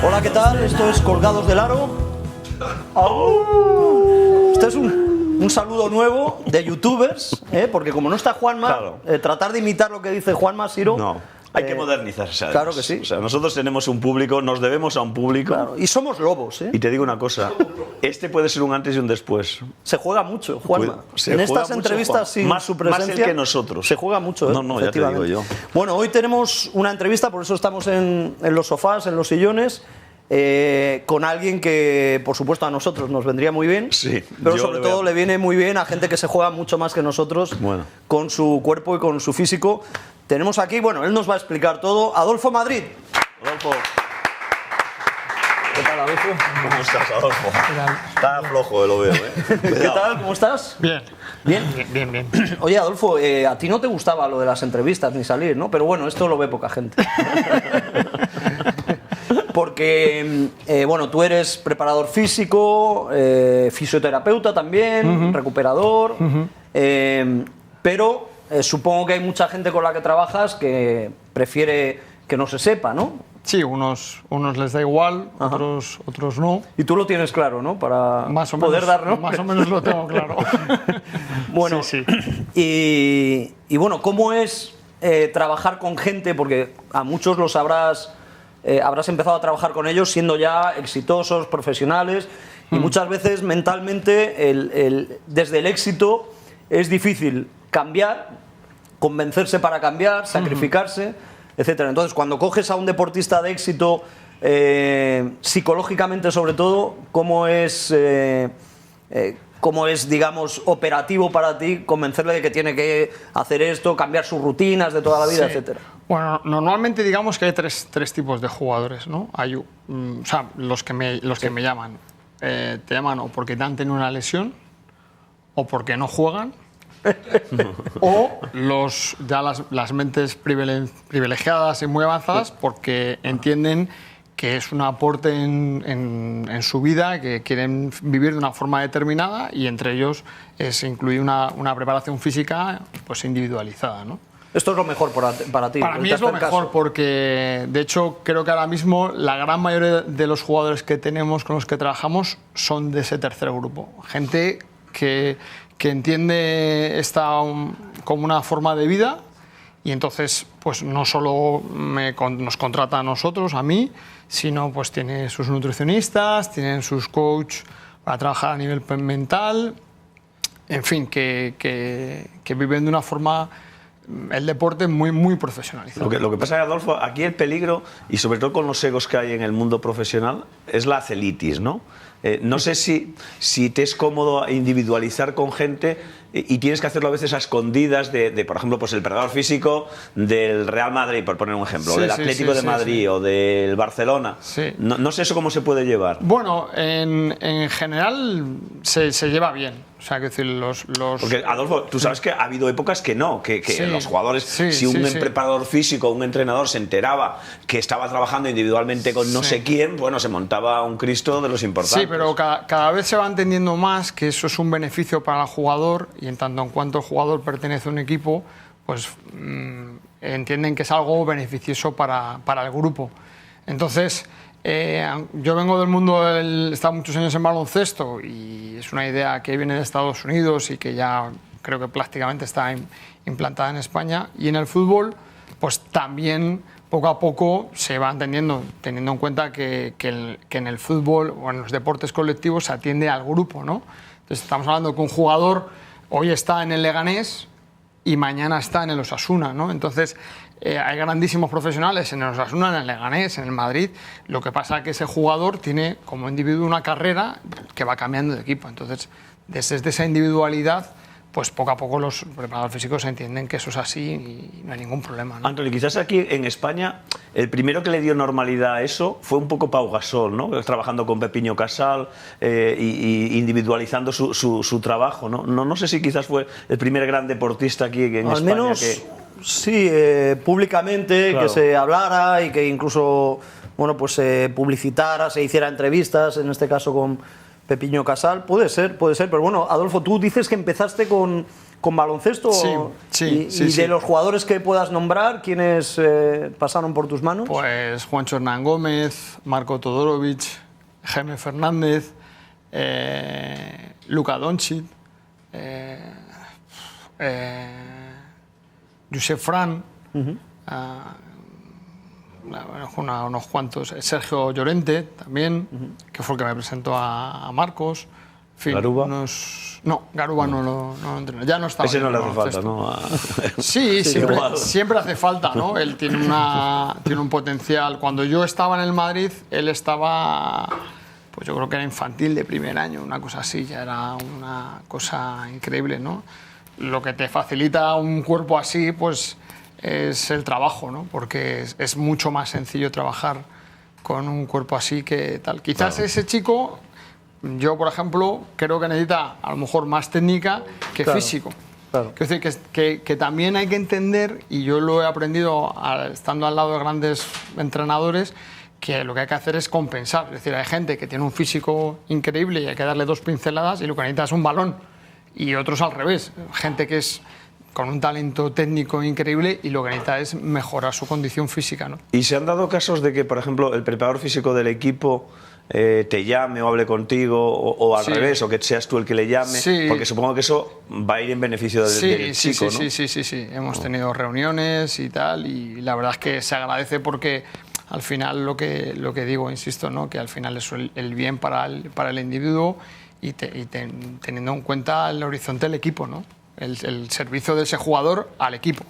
Hola, ¿qué tal? Esto es Colgados del Aro. Este es un saludo nuevo de youtubers, porque como no está Juanma, Claro. Tratar de imitar lo que dice Juanma Siro. No, hay que modernizarse. Claro que sí. O sea, nosotros tenemos un público, nos debemos a un público. Claro, y somos lobos, Y te digo una cosa, este puede ser un antes y un después. Se juega mucho, Juanma. Se En juega estas mucho, entrevistas, Juan. sin Más- su más presencia, él que nosotros. se juega mucho, No, no, ya te digo yo. Bueno, hoy tenemos una entrevista, por eso estamos en los sofás, en los sillones, con alguien que, por supuesto, a nosotros nos vendría muy bien, Sí, pero yo sobre le voy todo a- le viene muy bien a gente que se juega mucho más que nosotros, Bueno. con su cuerpo y con su físico. Tenemos aquí, bueno, él nos va a explicar todo. Adolfo Madrid. Adolfo, ¿Qué tal, Adolfo? ¿cómo estás, Adolfo? Está flojo, lo veo, ¿Qué tal? ¿Cómo estás? Bien. Bien. Bien. Oye, Adolfo, a ti no te gustaba lo de las entrevistas ni salir, ¿no? Pero bueno, esto lo ve poca gente. Porque, bueno, tú eres preparador físico, fisioterapeuta también, recuperador, pero supongo que hay mucha gente con la que trabajas que prefiere que no se sepa, ¿no? Sí, unos les da igual, Ajá. otros no. Y tú lo tienes claro, ¿no? Para Más o poder menos, dar nombre. más o menos lo tengo claro. Bueno, Sí. Y bueno, ¿cómo es trabajar con gente? Porque a muchos los habrás empezado a trabajar con ellos siendo ya exitosos, profesionales, y muchas veces mentalmente desde el éxito es difícil cambiar, convencerse para cambiar, sacrificarse, etcétera. Entonces, cuando coges a un deportista de éxito, psicológicamente sobre todo, ¿cómo es, digamos, operativo para ti convencerle de que tiene que hacer esto, cambiar sus rutinas de toda la vida, Sí. etcétera? Bueno, normalmente digamos que hay tres tipos de jugadores, ¿no? Hay, o sea, los que me llaman. Te llaman o porque te han tenido una lesión, o porque no juegan, o las mentes privilegiadas y muy avanzadas porque entienden que es un aporte en su vida, que quieren vivir de una forma determinada, y entre ellos es incluir una preparación física pues individualizada, ¿no? Esto es lo mejor para ti. Para mí te es lo hacen caso. mejor porque, de hecho, creo que ahora mismo la gran mayoría de los jugadores que tenemos, con los que trabajamos, son de ese tercer grupo. Gente que entiende esta como una forma de vida, y entonces pues no solo nos contrata a nosotros, a mí, sino pues tiene sus nutricionistas, tienen sus coaches para trabajar a nivel mental, en fin, que viven de una forma el deporte muy profesionalizado. Lo que pasa es, Adolfo, aquí el peligro, y sobre todo con los egos que hay en el mundo profesional, es la celitis, ¿no? No sé si te es cómodo individualizar con gente y tienes que hacerlo a veces a escondidas de por ejemplo, pues el preparador físico del Real Madrid, por poner un ejemplo, o del Atlético de Madrid o del Barcelona. Sí. No sé eso cómo se puede llevar. Bueno, en general se lleva bien. O sea, que decir, Porque, Adolfo, tú sabes que ha habido épocas que no, que Sí. los jugadores, Sí, si un sí, sí. preparador físico, un entrenador se enteraba que estaba trabajando individualmente con no Sí. sé quién, bueno, se montaba un Cristo de los importantes. Sí, pero cada vez se va entendiendo más que eso es un beneficio para el jugador, y en tanto en cuanto el jugador pertenece a un equipo, pues entienden que es algo beneficioso para el grupo. Entonces, yo vengo del mundo, he estado muchos años en baloncesto, y es una idea que viene de Estados Unidos y que ya creo que prácticamente está implantada en España, y en el fútbol pues también poco a poco se va entendiendo, teniendo en cuenta que en el fútbol o en los deportes colectivos se atiende al grupo, ¿no? Entonces estamos hablando que un jugador hoy está en el Leganés y mañana está en el Osasuna, ¿no? Entonces hay grandísimos profesionales en el Osasuna, en el Leganés, en el Madrid. Lo que pasa es que ese jugador tiene como individuo una carrera que va cambiando de equipo. Entonces, desde esa individualidad, pues poco a poco los preparadores físicos entienden que eso es así y no hay ningún problema, ¿no? Antonio, quizás aquí en España el primero que le dio normalidad a eso fue un poco Pau Gasol, ¿no? Trabajando con Pepiño Casal y individualizando su trabajo, ¿no? No sé si quizás fue el primer gran deportista aquí en Al España menos, que... sí, públicamente, Claro. que se hablara y que incluso, bueno, pues se publicitara, se hiciera entrevistas, en este caso con Pepiño Casal. Puede ser, pero bueno, Adolfo, tú dices que empezaste con con baloncesto? Sí, ¿Y de los jugadores que puedas nombrar, quiénes pasaron por tus manos? Pues Juancho Hernán Gómez, Marco Todorovic, Jaime Fernández, Luka Doncic, Josep Fran, unos cuantos, Sergio Llorente también, que fue el que me presentó a Marcos. En fin, ¿Garuba? No, Garuba no lo entrenó, ya no estaba. Ese no en le el hace falta, baloncesto. ¿no? Sí, igual. siempre hace falta, ¿no? Él tiene un potencial. Cuando yo estaba en el Madrid, él estaba, pues yo creo que era infantil de primer año, una cosa así, ya era una cosa increíble, ¿no? Lo que te facilita un cuerpo así, pues es el trabajo, ¿no? Porque es mucho más sencillo trabajar con un cuerpo así que tal. Quizás ese chico, yo por ejemplo, creo que necesita a lo mejor más técnica que físico. Claro. Quiero decir que también hay que entender, y yo lo he aprendido estando al lado de grandes entrenadores, que lo que hay que hacer es compensar. Es decir, hay gente que tiene un físico increíble y hay que darle 2 pinceladas y lo que necesita es un balón. Y otros al revés, gente que es con un talento técnico increíble y lo que necesita es mejorar su condición física, ¿no? ¿Y se han dado casos de que, por ejemplo, el preparador físico del equipo te llame o hable contigo o al revés, o que seas tú el que le llame? Sí. Porque supongo que eso va a ir en beneficio del chico, ¿no? Sí. Hemos tenido reuniones y tal, y la verdad es que se agradece porque al final lo que digo, insisto, ¿no? Que al final es el bien para el individuo y teniendo en cuenta el horizonte del equipo, ¿no? El servicio de ese jugador al equipo.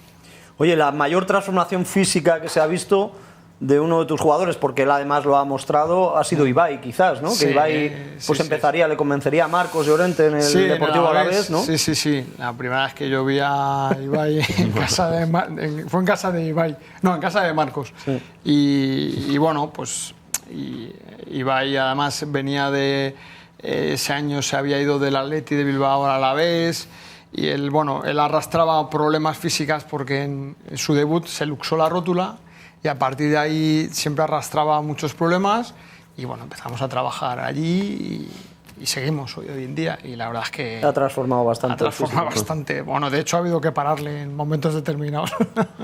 Oye, la mayor transformación física que se ha visto de uno de tus jugadores, porque él además lo ha mostrado, ha sido Ibai, quizás, ¿no? Sí, que Ibai pues empezaría, le convencería a Marcos Llorente en el Deportivo Alavés, ¿no? Sí. La primera vez que yo vi a Ibai en casa fue en casa de Ibai, no, en casa de Marcos. Sí. Y bueno, pues Ibai además venía de... ese año se había ido del Atleti de Bilbao al Alavés y él arrastraba problemas físicas porque en su debut se luxó la rótula y a partir de ahí siempre arrastraba muchos problemas y bueno, empezamos a trabajar allí y seguimos hoy en día y la verdad es que ha transformado bastante. Ha transformado bastante. Bueno, de hecho ha habido que pararle en momentos determinados.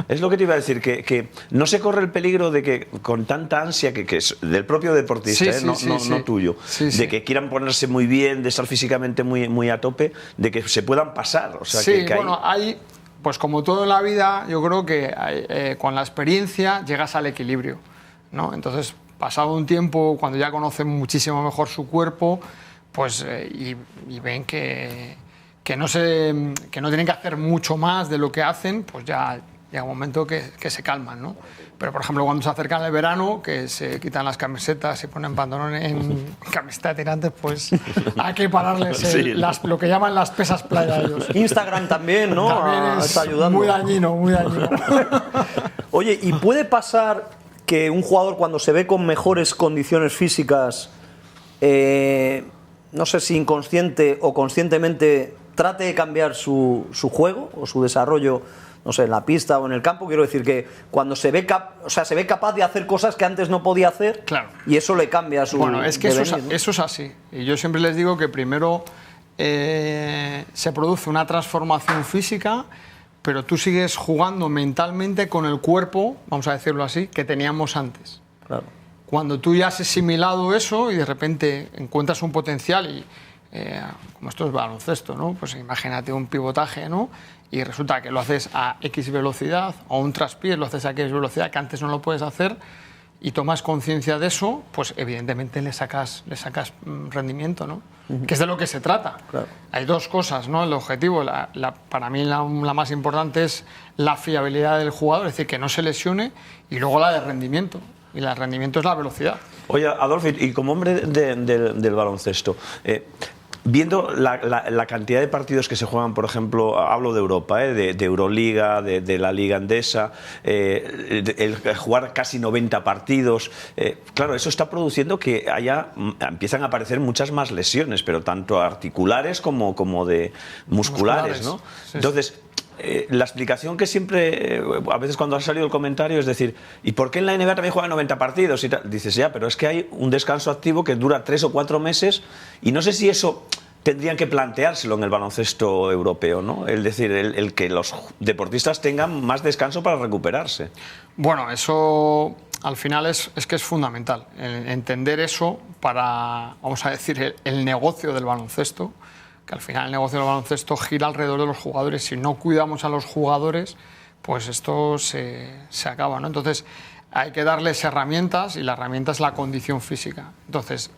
Es lo que te iba a decir, que no se corre el peligro de que con tanta ansia que es del propio deportista, no tuyo, de que quieran ponerse muy bien, de estar físicamente muy a tope, de que se puedan pasar. O sea, hay, pues como todo en la vida, yo creo que con la experiencia llegas al equilibrio, ¿no? Entonces, pasado un tiempo, cuando ya conocen muchísimo mejor su cuerpo, pues y ven que no tienen que hacer mucho más de lo que hacen, pues ya llega un momento que se calman, ¿no? Pero, por ejemplo, cuando se acercan el verano, que se quitan las camisetas y ponen pantalones en camiseta de tirantes, pues hay que pararles lo que llaman las pesas playa ellos. Instagram también, ¿no? También está ayudando. Muy dañino, muy dañino. Oye, ¿y puede pasar que un jugador cuando se ve con mejores condiciones físicas, no sé si inconsciente o conscientemente, trate de cambiar su juego o su desarrollo, no sé, en la pista o en el campo? Quiero decir que cuando se ve capaz de hacer cosas que antes no podía hacer, claro, y eso le cambia su Bueno, es que devenir, ¿no? eso es así. Y yo siempre les digo que primero se produce una transformación física, pero tú sigues jugando mentalmente con el cuerpo, vamos a decirlo así, que teníamos antes. Claro. Cuando tú ya has asimilado eso y de repente encuentras un potencial y como esto es baloncesto, ¿no? Pues imagínate un pivotaje, ¿no? Y resulta que lo haces a X velocidad o un traspié lo haces a X velocidad que antes no lo puedes hacer y tomas conciencia de eso, pues evidentemente le sacas rendimiento, ¿no? Que es de lo que se trata. Claro. Hay dos cosas, ¿no? El objetivo, para mí la más importante es la fiabilidad del jugador, es decir, que no se lesione, y luego la de rendimiento. Y el rendimiento es la velocidad. Oye, Adolfo, y como hombre del baloncesto, viendo la cantidad de partidos que se juegan, por ejemplo, hablo de Europa, de Euroliga, de la Liga Endesa, el jugar casi 90 partidos, claro, eso está produciendo que empiezan a aparecer muchas más lesiones, pero tanto articulares como de musculares, ¿no? Sí, entonces, la explicación que siempre, a veces cuando ha salido el comentario es decir, ¿y por qué en la NBA también juegan 90 partidos? Y dices, ya, pero es que hay un descanso activo que dura 3 o 4 meses y no sé si eso tendrían que planteárselo en el baloncesto europeo, ¿no? Es decir, el que los deportistas tengan más descanso para recuperarse. Bueno, eso al final es que es fundamental, entender eso para, vamos a decir, el negocio del baloncesto, que al final el negocio del baloncesto gira alrededor de los jugadores. Si no cuidamos a los jugadores, pues esto se acaba, ¿no? Entonces hay que darles herramientas, y la herramienta es la condición física. Entonces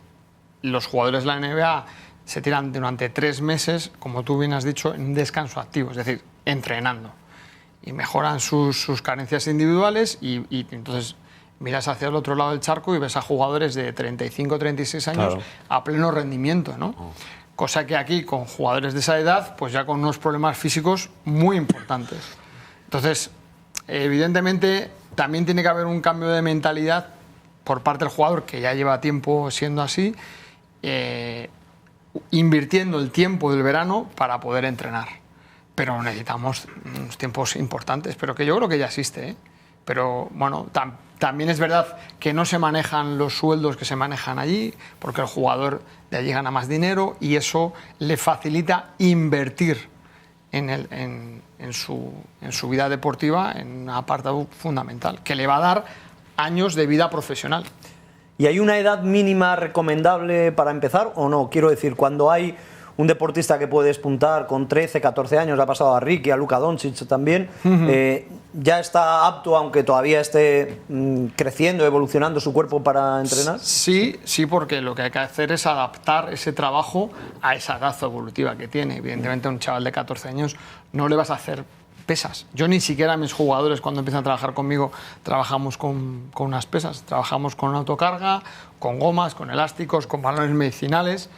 los jugadores de la NBA se tiran durante 3 meses, como tú bien has dicho, en un descanso activo, es decir, entrenando, y mejoran sus carencias individuales, y entonces miras hacia el otro lado del charco y ves a jugadores de 35 36 años, claro, a pleno rendimiento, ¿no? Cosa que aquí, con jugadores de esa edad, pues ya con unos problemas físicos muy importantes. Entonces, evidentemente, también tiene que haber un cambio de mentalidad por parte del jugador, que ya lleva tiempo siendo así, invirtiendo el tiempo del verano para poder entrenar. Pero necesitamos unos tiempos importantes, pero que yo creo que ya existe, ¿eh? Pero bueno, también es verdad que no se manejan los sueldos que se manejan allí, porque el jugador de allí gana más dinero, y eso le facilita invertir en su vida deportiva, en un apartado fundamental, que le va a dar años de vida profesional. ¿Y hay una edad mínima recomendable para empezar o no? Quiero decir, cuando hay un deportista que puede despuntar con 13, 14 años, le ha pasado a Ricky, a Luka Doncic también, ¿ya está apto, aunque todavía esté creciendo, evolucionando su cuerpo para entrenar? Sí, porque lo que hay que hacer es adaptar ese trabajo a esa edad evolutiva que tiene. Evidentemente, a un chaval de 14 años no le vas a hacer pesas. Yo ni siquiera a mis jugadores, cuando empiezan a trabajar conmigo, trabajamos con unas pesas. Trabajamos con autocarga, con gomas, con elásticos, con balones medicinales.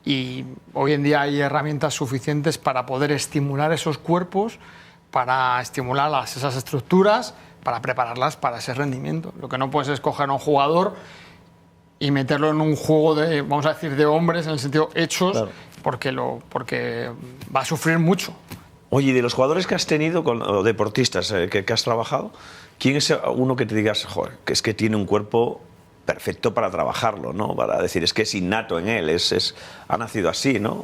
Y hoy en día hay herramientas suficientes para poder estimular esos cuerpos, para estimular esas estructuras, para prepararlas para ese rendimiento. Lo que no puedes es coger a un jugador y meterlo en un juego de, vamos a decir, de hombres, en el sentido hechos, claro, porque va a sufrir mucho. Oye, de los jugadores que has tenido, o deportistas que has trabajado, ¿quién es uno que te digas, joder, que es que tiene un cuerpo perfecto para trabajarlo, ¿no? Para decir, es que es innato en él, ha nacido así, ¿no?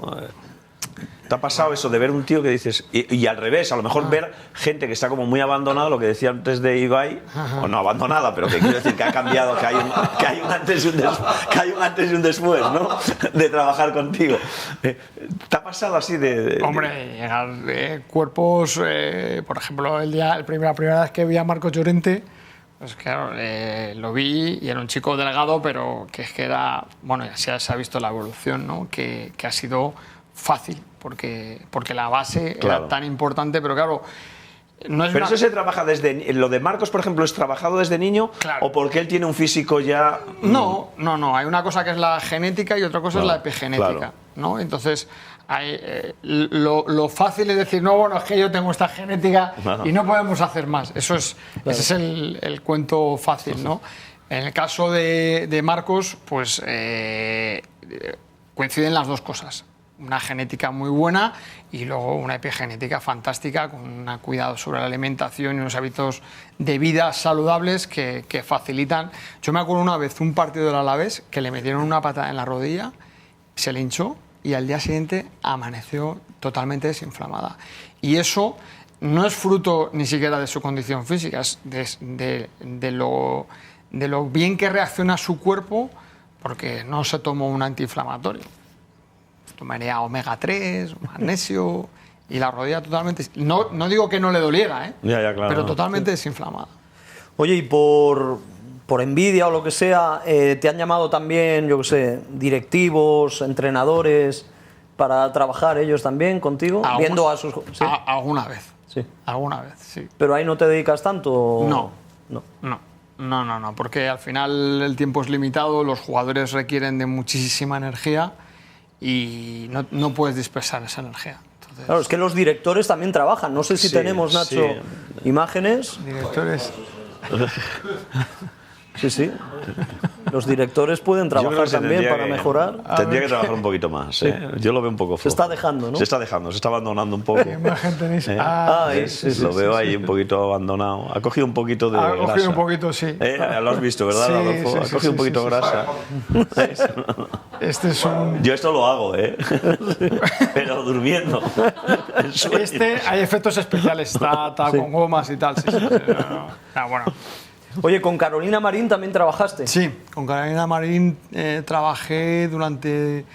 ¿Te ha pasado eso de ver un tío que dices, y al revés, a lo mejor ver gente que está como muy abandonada, lo que decía antes de Ibai, o no abandonada, pero que quiero decir que ha cambiado, que hay un antes y un después, ¿no? De trabajar contigo. ¿Te ha pasado así de...? Hombre, llegar cuerpos, por ejemplo, la primera vez que vi a Marcos Llorente, pues claro, lo vi y era un chico delgado, pero que es que era, bueno, ya se ha visto la evolución, ¿no? Que ha sido fácil, porque la base, claro, era tan importante, pero claro, no es. Pero eso se trabaja desde, lo de Marcos, por ejemplo, ¿es trabajado desde niño? Claro. ¿O porque él tiene un físico ya...? No, hay una cosa que es la genética y otra cosa, claro, es la epigenética, claro, ¿no? Entonces, lo fácil es decir, no, bueno, es que yo tengo esta genética, y no podemos hacer más. Claro. Ese es el cuento fácil, ¿no? En el caso de Marcos, pues coinciden las dos cosas. Una genética muy buena y luego una epigenética fantástica, con un cuidado sobre la alimentación y unos hábitos de vida saludables que facilitan. Yo me acuerdo una vez un partido del Alavés que le metieron una patada en la rodilla, se le hinchó y al día siguiente amaneció totalmente desinflamada. Y eso no es fruto ni siquiera de su condición física, es de lo bien que reacciona su cuerpo, porque no se tomó un antiinflamatorio. Tomaría omega 3, magnesio, y la rodilla totalmente... No digo que no le doliera, claro, pero totalmente desinflamada. Oye, y por envidia o lo que sea, ¿te han llamado también, yo qué sé, directivos, entrenadores, para trabajar ellos también contigo? Viendo a sus... ¿Sí? Alguna vez. Sí. Alguna vez, sí. ¿Pero ahí no te dedicas tanto? No, porque al final el tiempo es limitado, los jugadores requieren de muchísima energía y no puedes dispersar esa energía. Entonces... Claro, es que los directores también trabajan. No sé si tenemos, Nacho, imágenes. Directores... Sí. Los directores pueden Yo creo trabajar que se también tendría para que- mejorar. Tendría que trabajar un poquito más. Yo lo veo un poco flojo. Se está dejando, ¿no? Se está dejando, se está abandonando un poco. ¿Qué imagen tenéis? Lo veo ahí un poquito abandonado. Ha cogido un poquito de Ha grasa. cogido un poquito, sí. Lo has visto, ¿verdad, Sí, Adolfo? sí, Ha sí, cogido un sí, poquito sí, de sí. grasa. Este es un... Yo esto lo hago, pero durmiendo. En sueño. Este hay efectos especiales, está con gomas y tal. Sí, sí, sí, bueno. Oye, con Carolina Marín también trabajaste. Sí, con Carolina Marín trabajé durante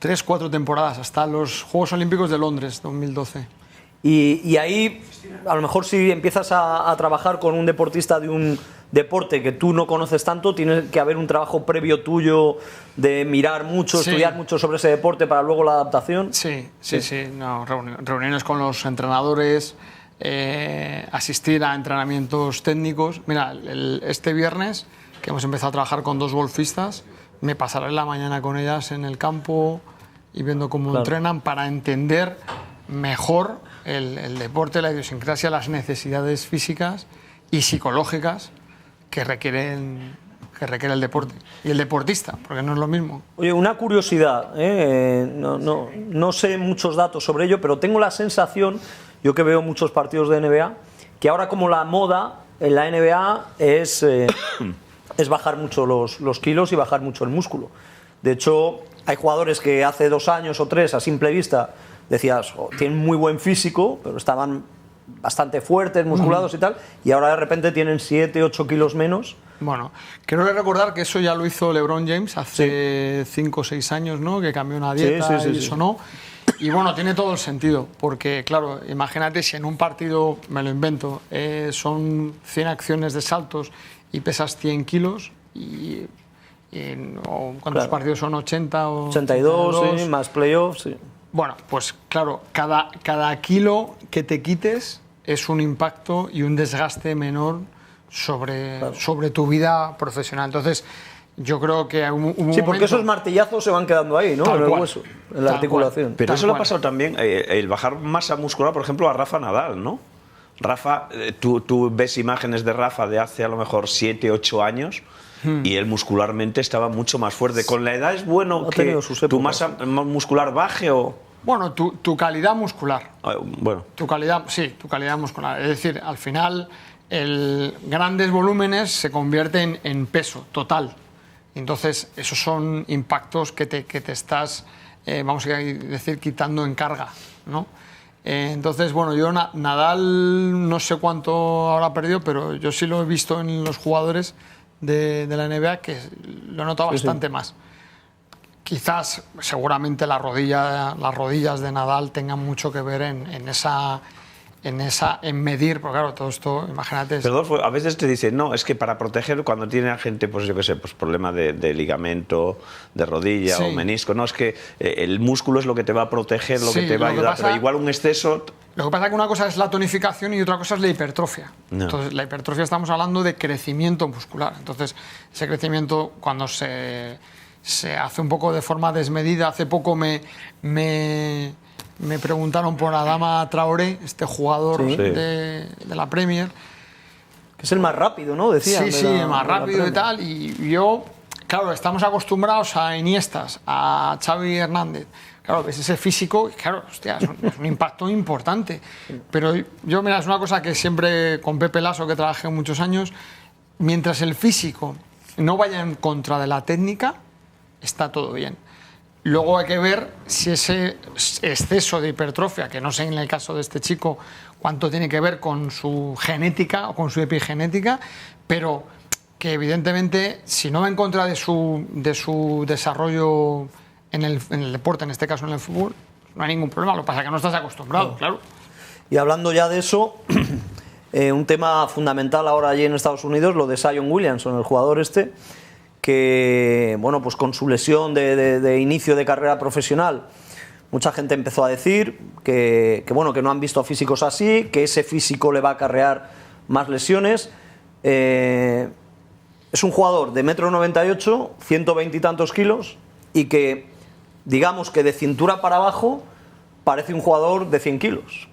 3-4 temporadas, hasta los Juegos Olímpicos de Londres, 2012. Y ahí, a lo mejor si empiezas a trabajar con un deportista de un deporte que tú no conoces tanto, tiene que haber un trabajo previo tuyo de mirar mucho, Sí. estudiar mucho sobre ese deporte para luego la adaptación. Sí. No, reuniones con los entrenadores, asistir a entrenamientos técnicos. Mira, este viernes, que hemos empezado a trabajar con 2 golfistas, me pasaré la mañana con ellas en el campo y viendo cómo entrenan para entender mejor el deporte, la idiosincrasia, las necesidades físicas y psicológicas que requiere el deporte y el deportista, porque no es lo mismo. Oye, una curiosidad, no sé muchos datos sobre ello, pero tengo la sensación, yo que veo muchos partidos de NBA, que ahora como la moda en la NBA es bajar mucho los kilos y bajar mucho el músculo. De hecho, hay jugadores que hace 2 años o 3, a simple vista, decías, tienen muy buen físico, pero estaban bastante fuertes, musculados y tal, y ahora de repente tienen 7-8 kilos menos. Bueno, quiero recordar que eso ya lo hizo LeBron James hace 5 o 6 años, ¿no? Que cambió una dieta y eso no. Y bueno, tiene todo el sentido, porque claro, imagínate si en un partido, me lo invento, son 100 acciones de saltos y pesas 100 kilos, o ¿cuántos partidos son? 80 o 82, sí, más playoffs, sí. Bueno, pues claro, cada kilo que te quites es un impacto y un desgaste menor sobre tu vida profesional. Entonces, yo creo que hubo un Sí, porque momento... esos martillazos se van quedando ahí, ¿no? En el hueso, en la articulación. Pero Tal eso le ha cual. pasado también, el bajar masa muscular, por ejemplo, a Rafa Nadal, ¿no? Rafa, tú ves imágenes de Rafa de hace a lo mejor 7, 8 años y él muscularmente estaba mucho más fuerte. ¿Con la edad es bueno que tu masa muscular baje o...? Bueno, tu calidad muscular. Bueno. Tu calidad muscular. Es decir, al final, grandes volúmenes se convierten en peso total. Entonces, esos son impactos que te estás, vamos a decir, quitando en carga, ¿no? Entonces, bueno, yo Nadal no sé cuánto habrá perdido, pero yo sí lo he visto en los jugadores de la NBA que lo he notado bastante más. Quizás, seguramente las rodillas de Nadal tengan mucho que ver en medir, porque claro, todo esto, imagínate... Pero a veces te dicen, no, es que para proteger cuando tiene a gente, pues yo qué sé, pues problema de ligamento, de rodilla o menisco, no, es que el músculo es lo que te va a proteger, lo que te va a ayudar, pero igual un exceso... Lo que pasa es que una cosa es la tonificación y otra cosa es la hipertrofia. No. Entonces, la hipertrofia estamos hablando de crecimiento muscular. Entonces, ese crecimiento, cuando se hace un poco de forma desmedida, hace poco me preguntaron por Adama Traoré, este jugador de la Premier. Que es el más rápido, ¿no? Decían. Sí, el más rápido y tal. Y yo, claro, estamos acostumbrados a Iniestas, a Xavi Hernández. Claro, ves ese físico y claro, hostia, es un impacto importante. Pero yo, mira, es una cosa que siempre con Pepe Lasso, que trabajé muchos años, mientras el físico no vaya en contra de la técnica, está todo bien. Luego hay que ver si ese exceso de hipertrofia, que no sé en el caso de este chico cuánto tiene que ver con su genética o con su epigenética, pero que evidentemente si no va en contra de su desarrollo en el deporte, en este caso en el fútbol, no hay ningún problema. Lo que pasa es que no estás acostumbrado, claro. Y hablando ya de eso, un tema fundamental ahora allí en Estados Unidos, lo de Zion Williamson, el jugador este, que, bueno, pues con su lesión de inicio de carrera profesional, mucha gente empezó a decir que no han visto físicos así, que ese físico le va a acarrear más lesiones. Es un jugador de 1,98 m, 120 y tantos kilos, y que, digamos que de cintura para abajo parece un jugador de 100 kilos,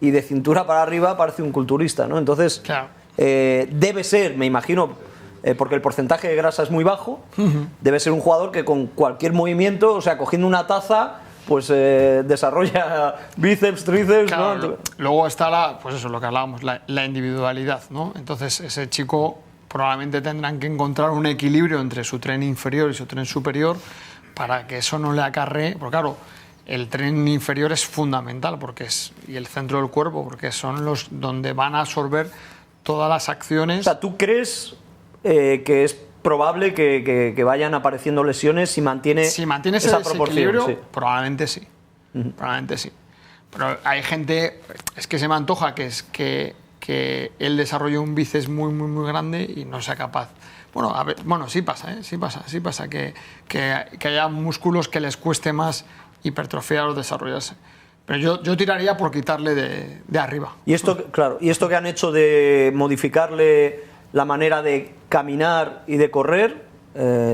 y de cintura para arriba parece un culturista, ¿no? Entonces, Claro. debe ser, me imagino, porque el porcentaje de grasa es muy bajo, debe ser un jugador que con cualquier movimiento, o sea, cogiendo una taza, pues desarrolla bíceps, tríceps, claro, ¿no? Luego está pues eso, lo que hablábamos, la individualidad, ¿no? Entonces ese chico probablemente tendrán que encontrar un equilibrio entre su tren inferior y su tren superior para que eso no le acarree, porque claro, el tren inferior es fundamental y el centro del cuerpo, porque son los donde van a absorber todas las acciones. O sea, ¿tú crees que es probable que vayan apareciendo lesiones si mantienes esa proporción? Sí. Probablemente sí. Probablemente sí. Pero hay gente, es que se me antoja que él desarrolle un bíceps muy, muy, muy grande y no sea capaz. Bueno, sí pasa, ¿eh? Sí pasa que haya músculos que les cueste más hipertrofiar o desarrollarse. Pero yo tiraría por quitarle de arriba. Y esto, claro, y esto que han hecho de modificarle la manera de caminar y de correr,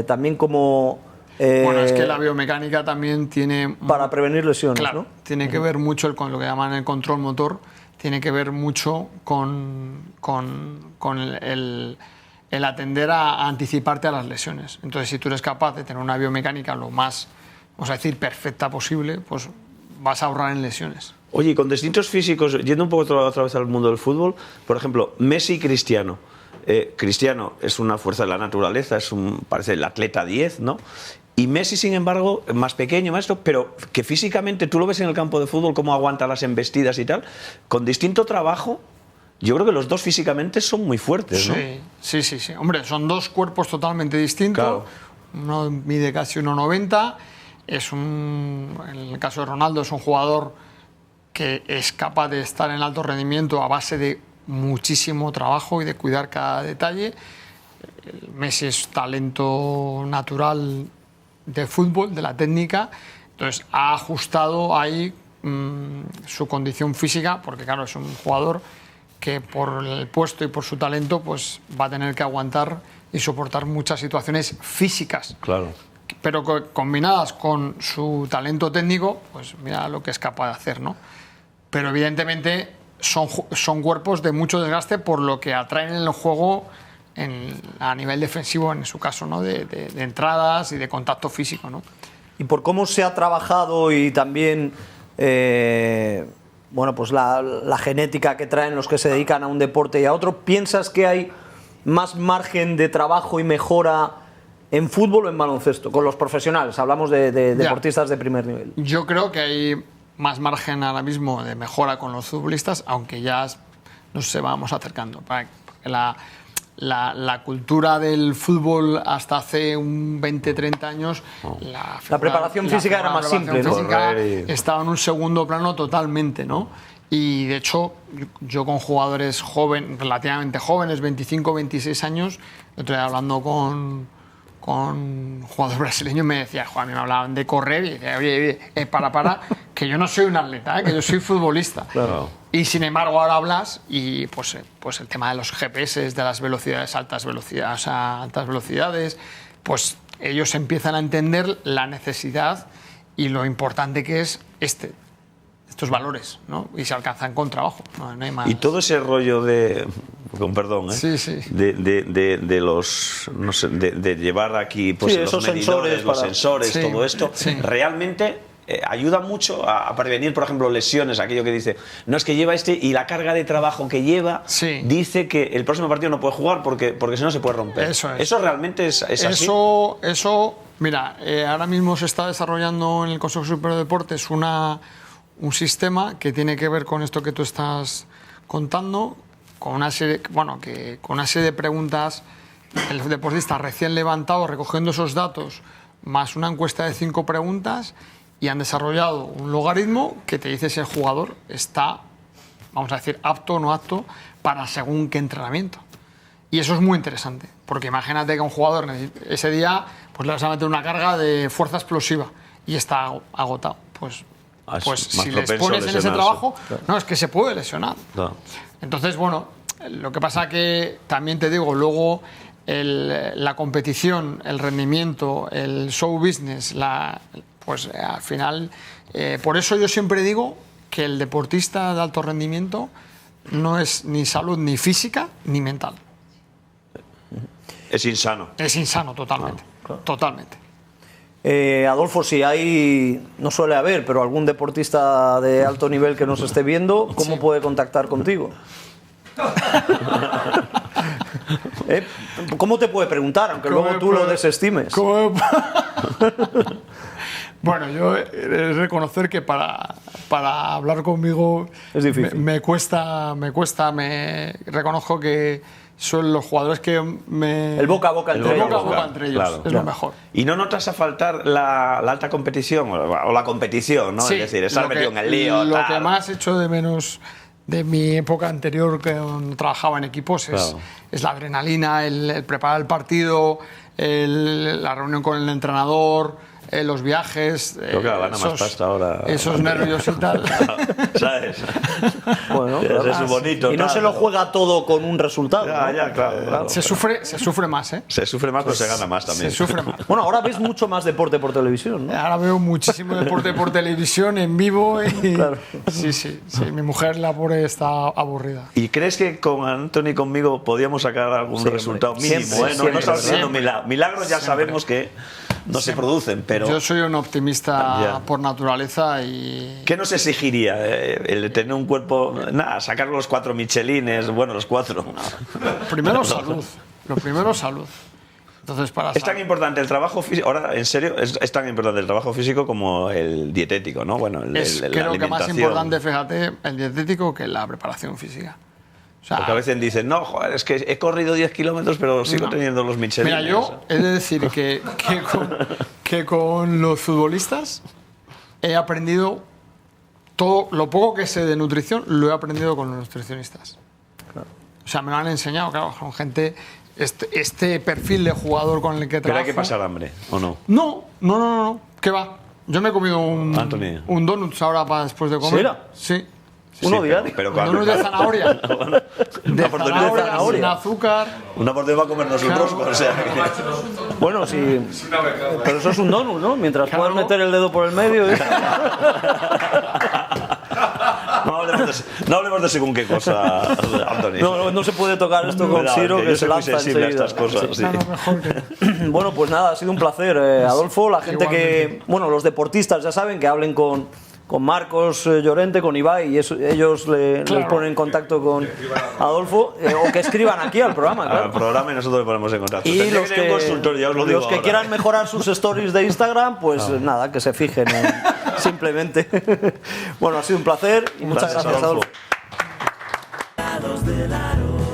también como... bueno, es que la biomecánica también tiene... Para prevenir lesiones, claro, ¿no? Tiene que ver mucho con lo que llaman el control motor, tiene que ver mucho con el atender a anticiparte a las lesiones. Entonces, si tú eres capaz de tener una biomecánica lo más, vamos a decir, perfecta posible, pues vas a ahorrar en lesiones. Oye, y con distintos físicos, yendo un poco otra vez al mundo del fútbol, por ejemplo, Messi y Cristiano. Cristiano es una fuerza de la naturaleza, parece el atleta 10, ¿no? Y Messi, sin embargo, más pequeño, maestro, pero que físicamente tú lo ves en el campo de fútbol, cómo aguanta las embestidas y tal, con distinto trabajo. Yo creo que los dos físicamente son muy fuertes, ¿no? Sí. Hombre, son dos cuerpos totalmente distintos. Claro. Uno mide casi 1,90. En el caso de Ronaldo, es un jugador que es capaz de estar en alto rendimiento a base de muchísimo trabajo y de cuidar cada detalle. Messi es talento natural de fútbol, de la técnica. Entonces, ha ajustado ahí su condición física, porque claro, es un jugador que por el puesto y por su talento pues va a tener que aguantar y soportar muchas situaciones físicas. Claro. Pero combinadas con su talento técnico, pues mira lo que es capaz de hacer, ¿no? Pero evidentemente son cuerpos de mucho desgaste por lo que atraen en el juego a nivel defensivo, en su caso, ¿no? De entradas y de contacto físico, ¿no? Y por cómo se ha trabajado y también pues la genética que traen los que se dedican a un deporte y a otro, ¿piensas que hay más margen de trabajo y mejora en fútbol o en baloncesto? Con los profesionales, hablamos de deportistas de primer nivel. Yo creo que hay más margen ahora mismo de mejora con los futbolistas, aunque ya nos vamos acercando. La cultura del fútbol hasta hace un 20-30 años, la preparación física era más simple, ¿no? Estaba en un segundo plano totalmente, ¿no? Y de hecho, yo con jugadores relativamente jóvenes, 25, 26 años, estoy hablando con un jugador brasileño, me decía, a mí me hablaban de correr y decía, oye, para, que yo no soy un atleta, que yo soy futbolista. Claro. Y sin embargo ahora hablas y pues el tema de los GPS, de las velocidades, altas velocidades, pues ellos empiezan a entender la necesidad y lo importante que es estos valores, ¿no? Y se alcanzan con trabajo, no hay más. Y todo ese rollo con perdón, Sí. de los, no sé, de llevar aquí pues, los medidores, los sensores, todo esto, realmente ayuda mucho a prevenir, por ejemplo, lesiones. Aquello que dice, no es que lleva y la carga de trabajo que lleva dice que el próximo partido no puede jugar porque si no se puede romper. Eso realmente es así. Eso, mira, ahora mismo se está desarrollando en el Consejo Superior de Deportes un sistema que tiene que ver con esto que tú estás contando, con una serie de preguntas. El deportista recién levantado, recogiendo esos datos, más una encuesta de 5 preguntas, y han desarrollado un logaritmo que te dice si el jugador está, vamos a decir, apto o no apto para según qué entrenamiento. Y eso es muy interesante, porque imagínate que un jugador ese día pues le vas a meter una carga de fuerza explosiva y está agotado. Pues si les pones en ese trabajo, no, es que se puede lesionar. No. Entonces, bueno, lo que pasa que también te digo, luego la competición, el rendimiento, el show business, pues al final, por eso yo siempre digo que el deportista de alto rendimiento no es ni salud ni física ni mental. Es insano. Es insano totalmente. Totalmente. Adolfo, si hay, no suele haber, pero algún deportista de alto nivel que nos esté viendo, ¿cómo puede contactar contigo? ¿Cómo te puede preguntar, aunque luego tú lo desestimes? Bueno, yo he de reconocer que para hablar conmigo es difícil. Me cuesta, reconozco que son los jugadores que me... El boca a boca entre ellos. El boca a boca entre ellos, claro, es lo mejor. ¿Y no notas a faltar la alta competición o la competición, ¿no? Sí, Es decir, estar metido en el lío, Lo tal. que más echo de menos de mi época anterior, que trabajaba en equipos, es la adrenalina, el preparar el partido, la reunión con el entrenador, los viajes. Creo que gana más pasta ahora. Esos nervios y tal. ¿Sabes? Bueno, claro. Es bonito. Y no se lo juega todo con un resultado. Ya, claro. Se sufre más, ¿eh? Se sufre más, pero se gana más también. Se sufre más. Bueno, ahora ves mucho más deporte por televisión, ¿no? Ahora veo muchísimo deporte por televisión, en vivo. Y... Claro. Sí. Mi mujer, la pobre, está aburrida. ¿Y crees que con Anthony y conmigo podíamos sacar algún resultado mínimo? Siempre, No estamos haciendo siempre. milagros, ya sabemos que no se producen, pero... Yo soy un optimista Ya. por naturaleza y... ¿Qué nos exigiría el de tener un cuerpo? Nada, sacar los 4 Michelines, bueno, los 4. Primero salud. Lo primero salud. Entonces, Es tan importante el trabajo físico, ahora en serio, es tan importante el trabajo físico como el dietético, ¿no? Bueno, la creo que más alimentación. importante, fíjate, el dietético que la preparación física. O sea, Porque a veces dicen, no, joder, es que he corrido 10 kilómetros, pero sigo teniendo los Michelines. mira, yo he de decir que con los futbolistas he aprendido todo, lo poco que sé de nutrición, lo he aprendido con los nutricionistas. Claro. O sea, me lo han enseñado, claro, con gente, este perfil de jugador con el que Pero trabajo. hay que pasar hambre, ¿o no? No, ¿qué va? Yo me he comido Anthony. un donuts ahora para después de comer. ¿Será? Sí. Uno Sí, diario. pero Un claro, donut de zanahoria. Una oportunidad de Zanahoria, sin azúcar. Una oportunidad para comernos un rosco, o sea... Bueno, sí. Pero eso es un donut, ¿no? Mientras Claro. puedas meter el dedo por el medio. No hablemos de según qué cosa, Anthony. No se puede tocar esto con Cuidado, Ciro, que que yo se soy muy lanza sensible a enseguida. estas cosas. Sí. No, mejor que... Bueno, pues nada, ha sido un placer, Adolfo. La gente que, bueno, los deportistas ya saben que hablen con Marcos Llorente, con Ibai, y ellos les ponen en contacto con Adolfo, o que escriban aquí al programa, claro. Al programa y nosotros le ponemos en contacto. Y Tendría los tener un consultor, ya os lo digo los que ahora. quieran mejorar sus stories de Instagram, pues nada, que se fijen simplemente. Bueno, ha sido un placer y muchas gracias, Adolfo. Adolfo.